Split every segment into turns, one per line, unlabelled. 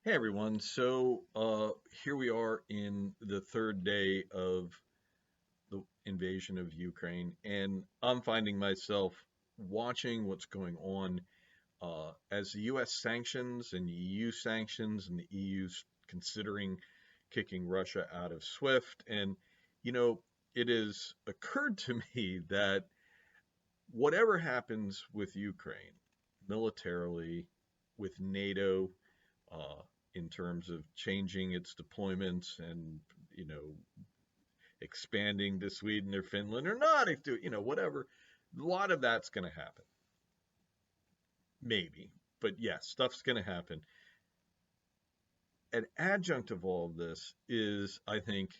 Hey everyone, here we are in the third day of the invasion of Ukraine, and I'm finding myself watching what's going on as the US sanctions and EU sanctions, and the EU's considering kicking Russia out of SWIFT. And, you know, it has occurred to me that whatever happens with Ukraine militarily, with NATO, uh, in terms of changing its deployments and you know expanding to Sweden or Finland or not, if whatever, a lot of that's going to happen, maybe, but yes, stuff's going to happen. An adjunct of all of this is, I think,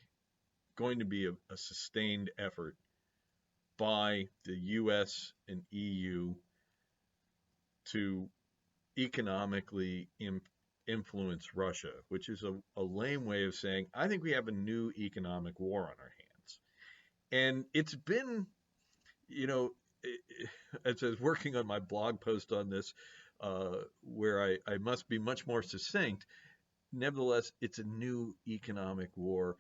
going to be a sustained effort by the U.S. and EU to economically influence Russia, which is a lame way of saying I think we have a new economic war on our hands. And it's been, you know, as I was working on my blog post on this, where I must be much more succinct. Nevertheless, it's a new economic war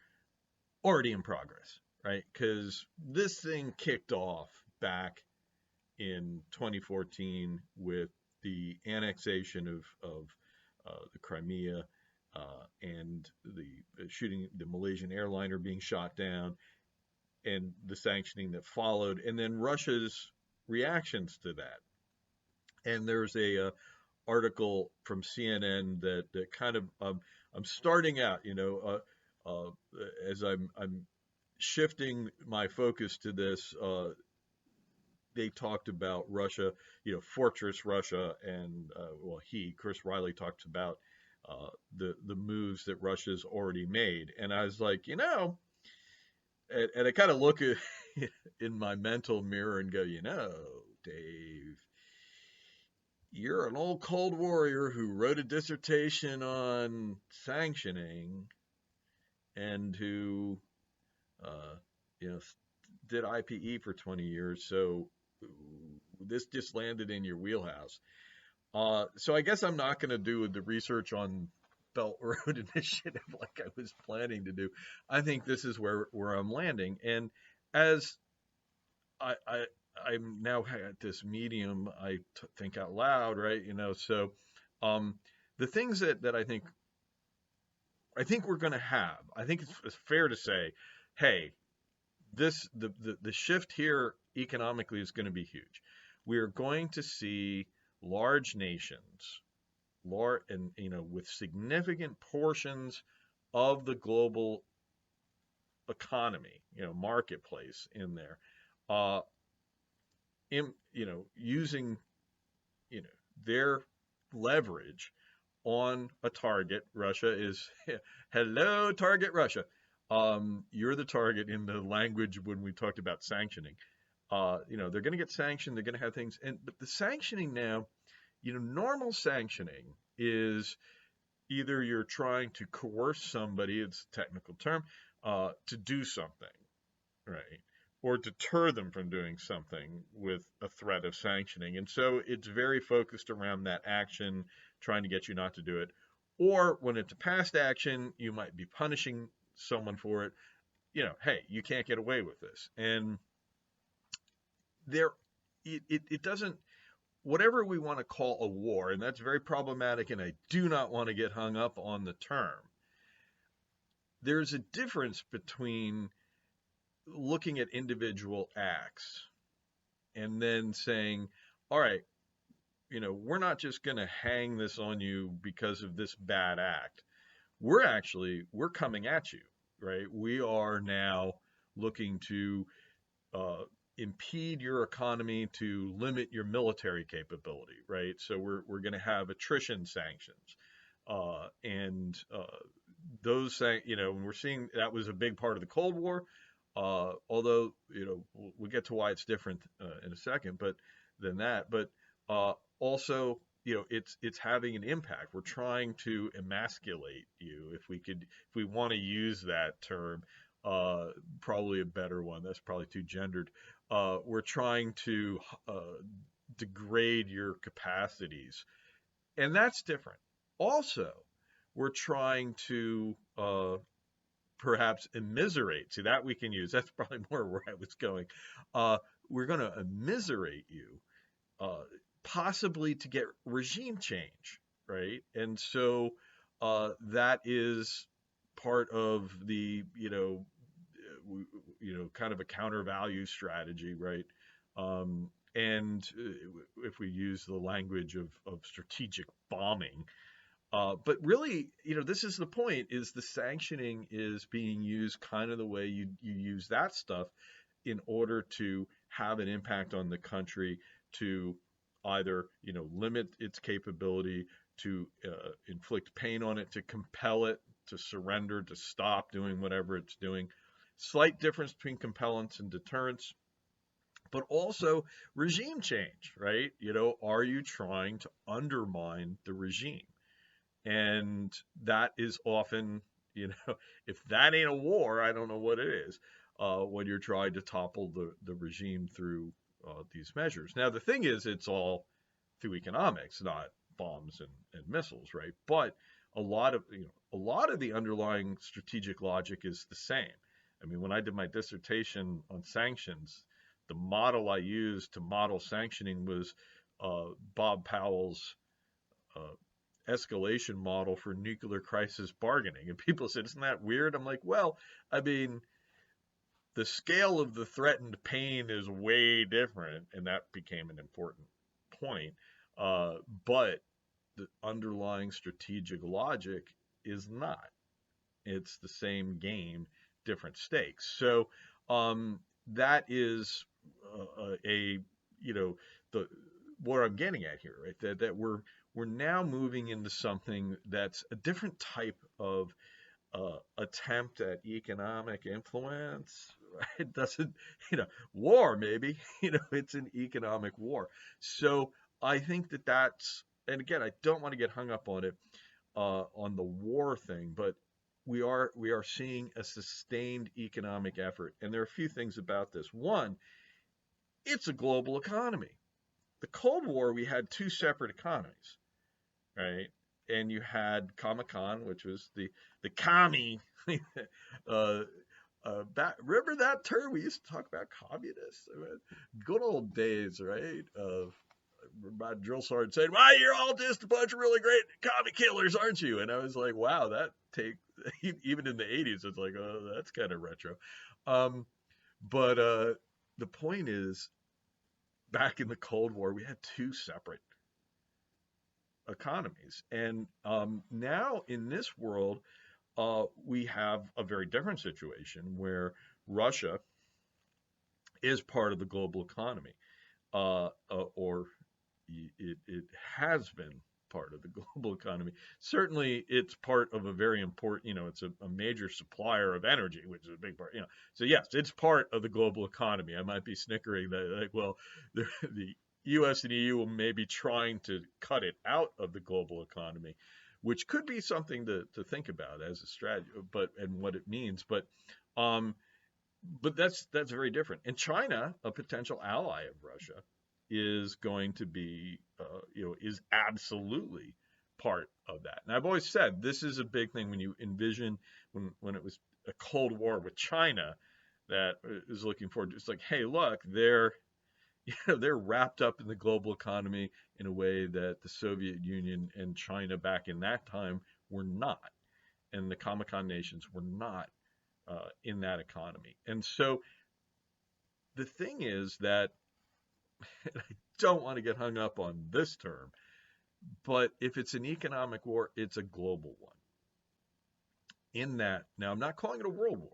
already in progress, right? Because this thing kicked off back in 2014 with the annexation of the Crimea, and the shooting, the Malaysian airliner being shot down, and the sanctioning that followed, and then Russia's reactions to that. And there's a article from CNN that kind of, I'm starting out, as I'm shifting my focus to this. They talked about Russia, Fortress Russia, and well, Chris Riley, talks about the moves that Russia's already made, and I was like, and I kind of look at in my mental mirror and go, Dave, you're an old Cold Warrior who wrote a dissertation on sanctioning and who, uh, you know, did IPE for 20 years, so this just landed in your wheelhouse. So I guess I'm not going to do the research on Belt Road Initiative like I was planning to do. I think this is where I'm landing. And as I I'm now at this medium, think out loud, right? So um, the things that I think we're going to have. I think it's fair to say, hey, the shift here economically is going to be huge. We are going to see large nations, large, and with significant portions of the global economy, marketplace in there, uh, using you know their leverage on a target. Russia is, hello, target Russia. You're the target in the language when we talked about sanctioning. They're going to get sanctioned. They're going to have things, but the sanctioning now, normal sanctioning is either you're trying to coerce somebody, it's a technical term, to do something, right? Or deter them from doing something with a threat of sanctioning. And so it's very focused around that action, trying to get you not to do it. Or when it's a past action, you might be punishing someone for it. Hey, you can't get away with this. And there, it doesn't, whatever we want to call a war, and that's very problematic, and I do not want to get hung up on the term. There's a difference between looking at individual acts and then saying, all right, we're not just going to hang this on you because of this bad act. We're coming at you, right? We are now looking to impede your economy, to limit your military capability, right? So we're going to have attrition sanctions, and those, we're seeing that was a big part of the Cold War. Although, we'll get to why it's different in a second, but than that, but also, it's having an impact. We're trying to emasculate you, if we want to use that term, probably a better one. That's probably too gendered. We're trying to degrade your capacities, and that's different. Also, we're trying to perhaps immiserate. See, that we can use. That's probably more where I was going. Uh, we're going to immiserate you, uh, possibly to get regime change, right? And so that is part of the, kind of a counter value strategy, right? And if we use the language of strategic bombing, but really, this is the point: is the sanctioning is being used kind of the way you use that stuff in order to have an impact on the country, to either limit its capability, to inflict pain on it, to compel it to surrender, to stop doing whatever it's doing. Slight difference between compellence and deterrence, but also regime change, right? Are you trying to undermine the regime? And that is often, if that ain't a war, I don't know what it is, when you're trying to topple the regime through these measures. Now, the thing is, it's all through economics, not bombs and missiles, right? But a lot of the underlying strategic logic is the same. I mean, when I did my dissertation on sanctions, the model I used to model sanctioning was Bob Powell's uh, escalation model for nuclear crisis bargaining. And people said, isn't that weird? I'm like, well, I mean, the scale of the threatened pain is way different, and that became an important point. But the underlying strategic logic is not. It's the same game, different stakes. So that is a the what I'm getting at here, right? That we're now moving into something that's a different type of attempt at economic influence. Right? It doesn't, war maybe, it's an economic war. So I think that's, and again, I don't want to get hung up on it, on the war thing, but we are seeing a sustained economic effort, and there are a few things about this. One, it's a global economy. The Cold War, we had two separate economies, right? And you had Comecon, which was the commie. uh, Remember that term? We used to talk about communists. I mean, good old days, right? My drill sergeant said, "Well, you're all just a bunch of really great commie killers, aren't you?" And I was like, "Wow, that take even in the '80s, it's like, oh, that's kind of retro." But the point is, back in the Cold War, we had two separate economies. And now in this world, we have a very different situation where Russia is part of the global economy, or it has been part of the global economy. Certainly, it's part of a very important, it's a major supplier of energy, which is a big part, So yes, it's part of the global economy. I might be snickering that, like, well, the U.S. and EU may be trying to cut it out of the global economy, which could be something to think about as a strategy, and what it means. But that's very different. And China, a potential ally of Russia, is going to be, is absolutely part of that. And I've always said this is a big thing when you envision when it was a Cold War with China that is looking forward to. It's like, hey, look, they're wrapped up in the global economy in a way that the Soviet Union and China back in that time were not, and the Comecon nations were not in that economy. And so the thing is that I don't want to get hung up on this term, but if it's an economic war, it's a global one. In that, now I'm not calling it a world war.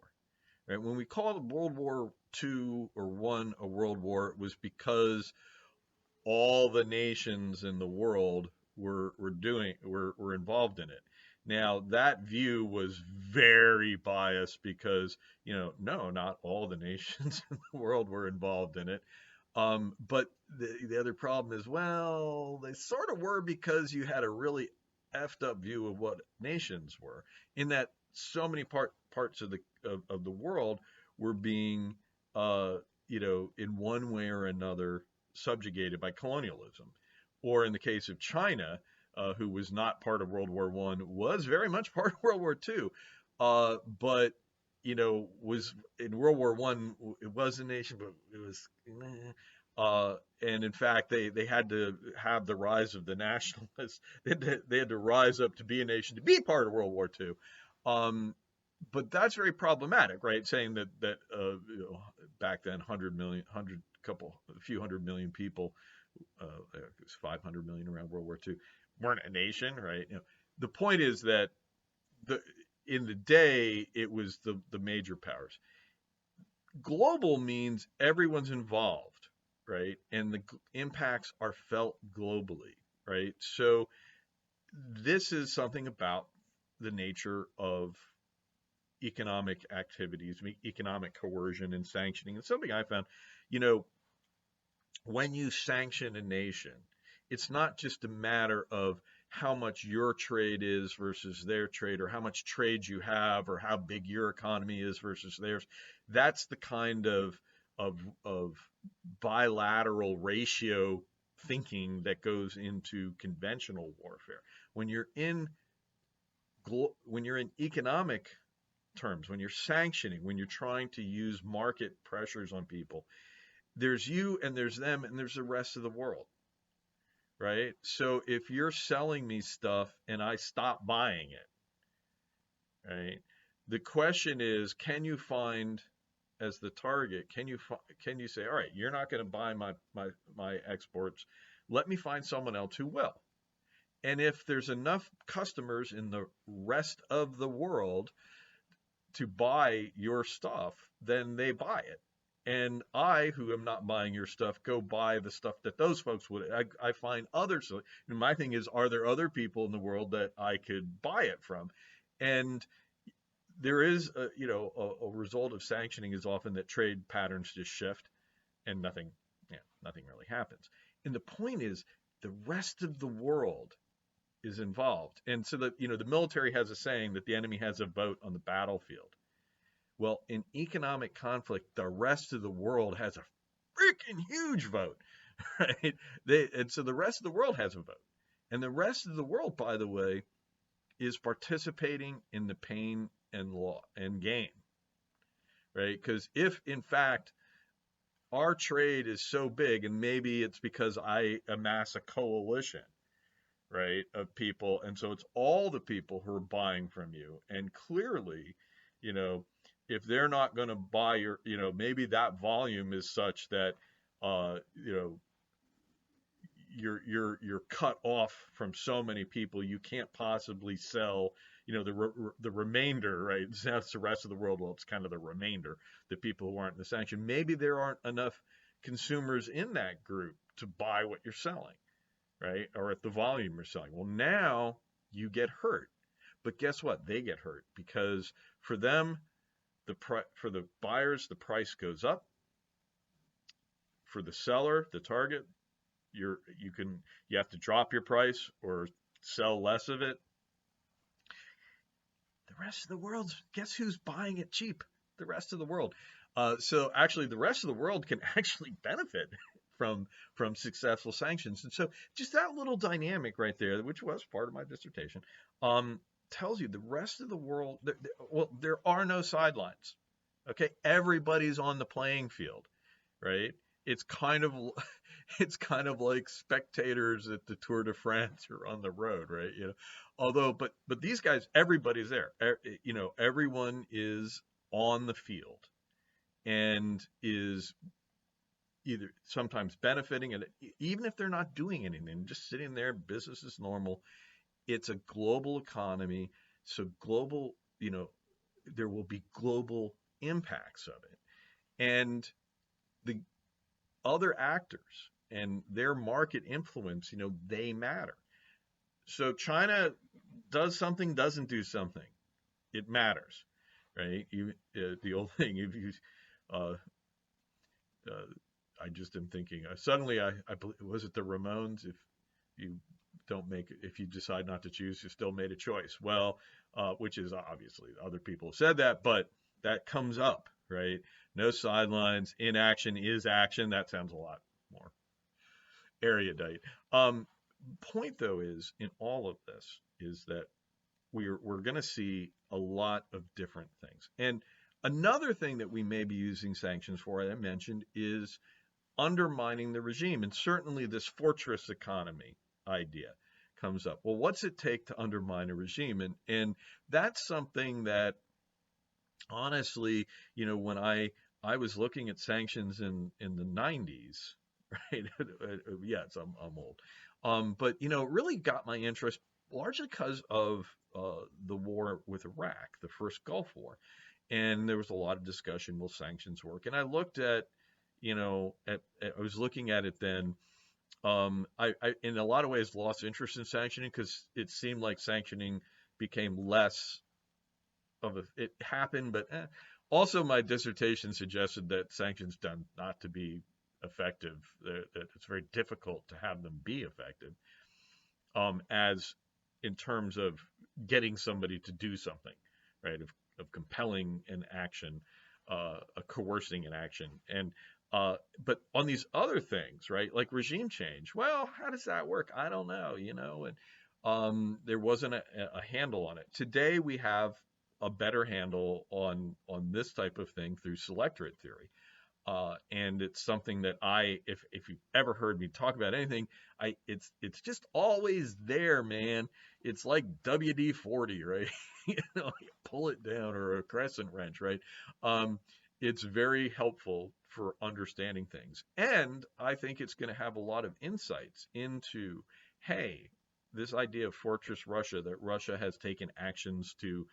Right? When we called World War II or One a world war, it was because all the nations in the world were involved in it. Now that view was very biased because no, not all the nations in the world were involved in it. But the other problem is, well, they sort of were, because you had a really effed up view of what nations were, in that so many parts of the world were being, in one way or another subjugated by colonialism. Or in the case of China, who was not part of World War I, was very much part of World War II, but was in World War I. It was a nation, but it was. And in fact, they had to have the rise of the nationalists. They had to rise up to be a nation to be part of World War II. But that's very problematic, right? Saying that back then, 100 million, a few hundred million people, it was 500 million around World War II, weren't a nation, right? The point is that in the day, it was the major powers. Global means everyone's involved, right? And the impacts are felt globally, right? So this is something about the nature of economic activities, economic coercion and sanctioning. It's something I found, when you sanction a nation, it's not just a matter of how much your trade is versus their trade, or how much trade you have, or how big your economy is versus theirs. That's the kind of bilateral ratio thinking that goes into conventional warfare. When you're in economic terms, when you're sanctioning, when you're trying to use market pressures on people, there's you and there's them and there's the rest of the world, right? So if you're selling me stuff and I stop buying it, right? The question is, can you find, as the target, can you say, all right, you're not going to buy my exports, let me find someone else who will. And if there's enough customers in the rest of the world to buy your stuff, then they buy it. And I, who am not buying your stuff, go buy the stuff that those folks would. I find others. And my thing is, are there other people in the world that I could buy it from? And there is, a result of sanctioning is often that trade patterns just shift, and nothing really happens. And the point is, the rest of the world is involved. And so the military has a saying that the enemy has a vote on the battlefield. Well, in economic conflict, the rest of the world has a freaking huge vote, right? And so the rest of the world has a vote. And the rest of the world, by the way, is participating in the pain and gain, right? Because if, in fact, our trade is so big, and maybe it's because I amass a coalition, right, of people, and so it's all the people who are buying from you, and clearly, if they're not going to buy your, maybe that volume is such that, you're cut off from so many people, you can't possibly sell, the remainder, right? That's the rest of the world. Well, it's kind of the remainder, the people who aren't in the sanction. Maybe there aren't enough consumers in that group to buy what you're selling, right? Or at the volume you're selling. Well, now you get hurt. But guess what? They get hurt because for them, for the buyers, the price goes up. For the seller, the target, you have to drop your price or sell less of it. The rest of the world, guess who's buying it cheap? The rest of the world. So actually, the rest of the world can actually benefit from successful sanctions. And so just that little dynamic right there, which was part of my dissertation, tells you the rest of the world, there are no sidelines. Okay, everybody's on the playing field, right? It's kind of like spectators at the Tour de France or on the road, right? Although, but these guys, everybody's there. Everyone is on the field and is either sometimes benefiting, and even if they're not doing anything, just sitting there, business is normal. It's a global economy, so global, there will be global impacts of it, and the other actors and their market influence, they matter. So China does something, doesn't do something, it matters, right? The old thing, if you, I just am thinking, suddenly I believe, was it the Ramones? If you decide not to choose, you still made a choice. Well, which is obviously other people have said that, but that comes up, right? No sidelines, inaction is action. That sounds a lot more erudite. point though is in all of this is that we're going to see a lot of different things. And another thing that we may be using sanctions for, as I mentioned, is undermining the regime. And certainly this fortress economy idea comes up. Well, what's it take to undermine a regime? And that's something that honestly, when I was looking at sanctions in the 90s, right? Yes, I'm old. But it really got my interest largely because of the war with Iraq, the first Gulf War. And there was a lot of discussion, will sanctions work? And I looked at, I was looking at it then. I in a lot of ways lost interest in sanctioning because it seemed like sanctioning became less of a, it happened, but also my dissertation suggested that sanctions tend not to be effective, that it's very difficult to have them be effective, as in terms of getting somebody to do something, right? Of compelling an action, coercing an action. And but on these other things, right, like regime change, well, how does that work? I don't know, and there wasn't a handle on it. Today we have a better handle on this type of thing through selectorate theory. And it's something that if you've ever heard me talk about anything, it's just always there, man. It's like WD-40, right? You pull it down, or a crescent wrench, right? It's very helpful for understanding things, and I think it's going to have a lot of insights into, hey, this idea of fortress Russia, that Russia has taken actions to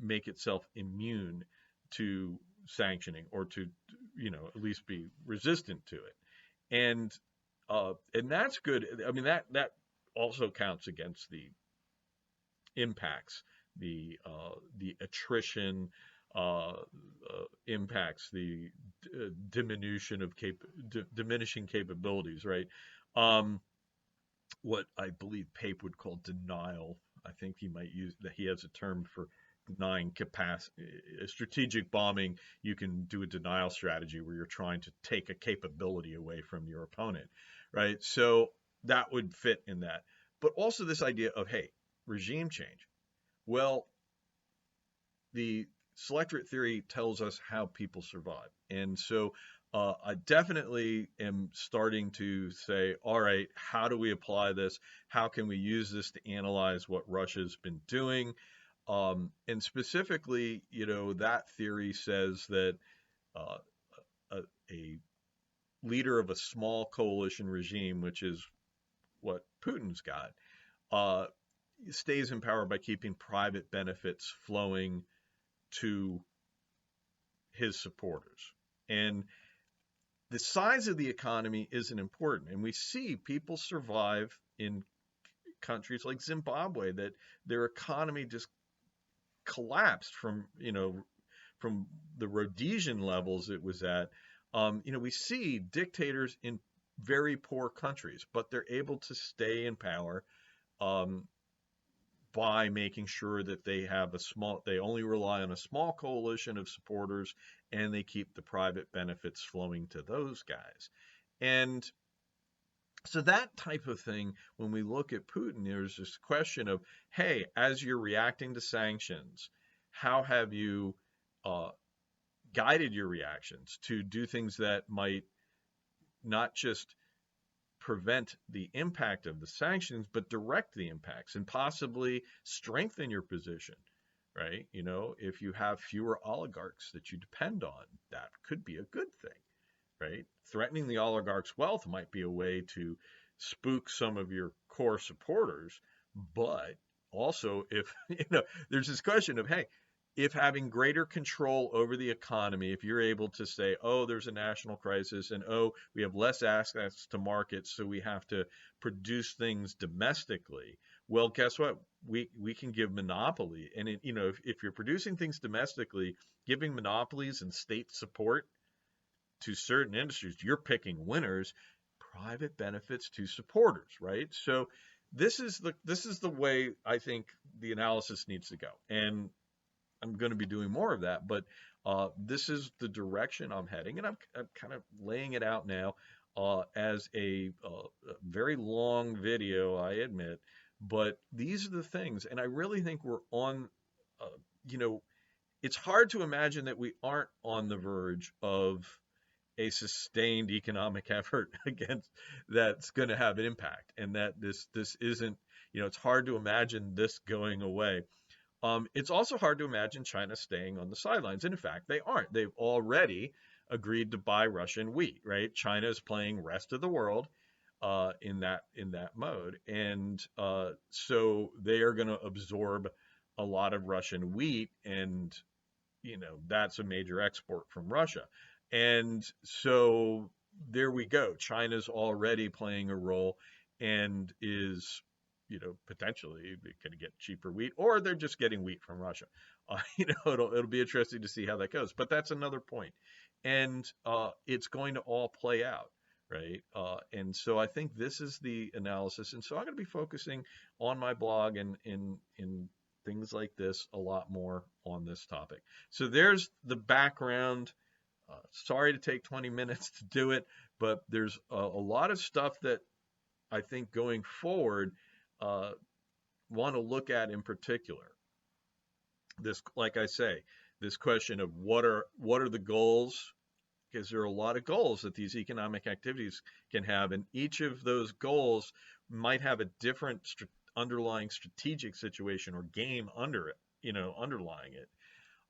make itself immune to sanctioning, or to at least be resistant to it, and that's good. I mean, that also counts against the impacts, the attrition, impacts, the diminution of diminishing capabilities, right? What I believe Pape would call denial. I think he might use that. He has a term for denying capacity. Strategic bombing, you can do a denial strategy where you're trying to take a capability away from your opponent, right? So that would fit in that. But also this idea of, hey, regime change. Well, the selectorate theory tells us how people survive. And so I definitely am starting to say, all right, how do we apply this? How can we use this to analyze what Russia's been doing? And specifically, that theory says that uh, a leader of a small coalition regime, which is what Putin's got, uh, stays in power by keeping private benefits flowing to his supporters. And the size of the economy isn't important. And we see people survive in countries like Zimbabwe, that their economy just collapsed from the Rhodesian levels it was at. We see dictators in very poor countries, but they're able to stay in power um, by making sure that they only rely on a small coalition of supporters, and they keep the private benefits flowing to those guys. And so that type of thing, when we look at Putin, there's this question of, hey, as you're reacting to sanctions, how have you uh, guided your reactions to do things that might not just prevent the impact of the sanctions, but direct the impacts and possibly strengthen your position, right? If you have fewer oligarchs that you depend on, that could be a good thing, right? Threatening the oligarchs' wealth might be a way to spook some of your core supporters, but also if, there's this question of, hey, if having greater control over the economy, if you're able to say, oh, there's a national crisis, and oh, we have less access to markets, so we have to produce things domestically. Well, guess what? We can give monopoly. And if you're producing things domestically, giving monopolies and state support to certain industries, you're picking winners. Private benefits to supporters, right? So this is the way I think the analysis needs to go. And I'm going to be doing more of that, but this is the direction I'm heading, and I'm kind of laying it out now. as a very long video, I admit, but these are the things, and I really think we're on, uh, you know, it's hard to imagine that we aren't on the verge of a sustained economic effort against that's going to have an impact, and that this isn't, it's hard to imagine this going away. It's also hard to imagine China staying on the sidelines. And in fact, they aren't. They've already agreed to buy Russian wheat, right? China is playing rest of the world in that mode, and so they are going to absorb a lot of Russian wheat, and that's a major export from Russia. And so there we go. China's already playing a role and is, potentially going to get cheaper wheat, or they're just getting wheat from Russia. It'll be interesting to see how that goes. But that's another point, and it's going to all play out, right? And so I think this is the analysis, and so I'm going to be focusing on my blog and in things like this a lot more on this topic. So there's the background. Sorry to take 20 minutes to do it, but there's a lot of stuff that I think going forward uh, want to look at in particular. This, like I say, this question of what are the goals? Because there are a lot of goals that these economic activities can have, and each of those goals might have a different underlying strategic situation or game under it, underlying it.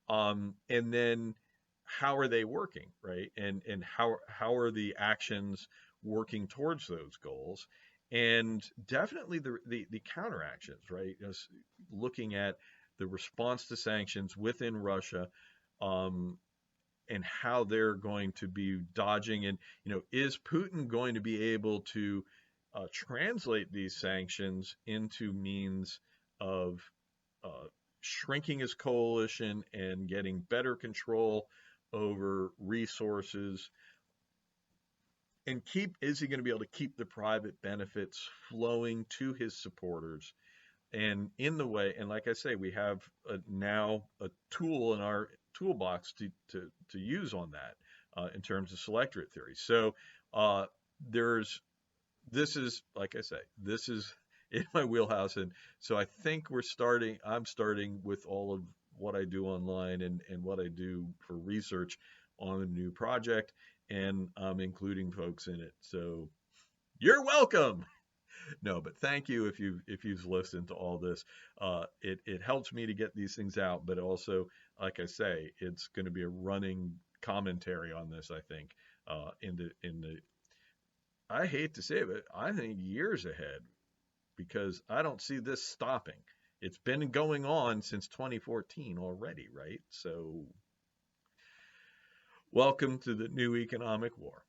And then how are they working, right? And how are the actions working towards those goals? And definitely the counteractions, right? Looking at the response to sanctions within Russia, um, and how they're going to be dodging, and is Putin going to be able to translate these sanctions into means of uh, shrinking his coalition and getting better control over resources, and is he going to be able to keep the private benefits flowing to his supporters, and in the way, and like I say, we have now a tool in our toolbox to use on that in terms of selectorate theory. So uh, there's this is, like I say, this is in my wheelhouse, and so I think I'm starting with all of what I do online and what I do for research on a new project, and I'm including folks in it. So you're welcome. No, but thank you if you've listened to all this. It helps me to get these things out, but also, like I say, it's going to be a running commentary on this. I think in the I hate to say it, but I think years ahead, because I don't see this stopping. It's been going on since 2014 already, right? So welcome to the new economic war.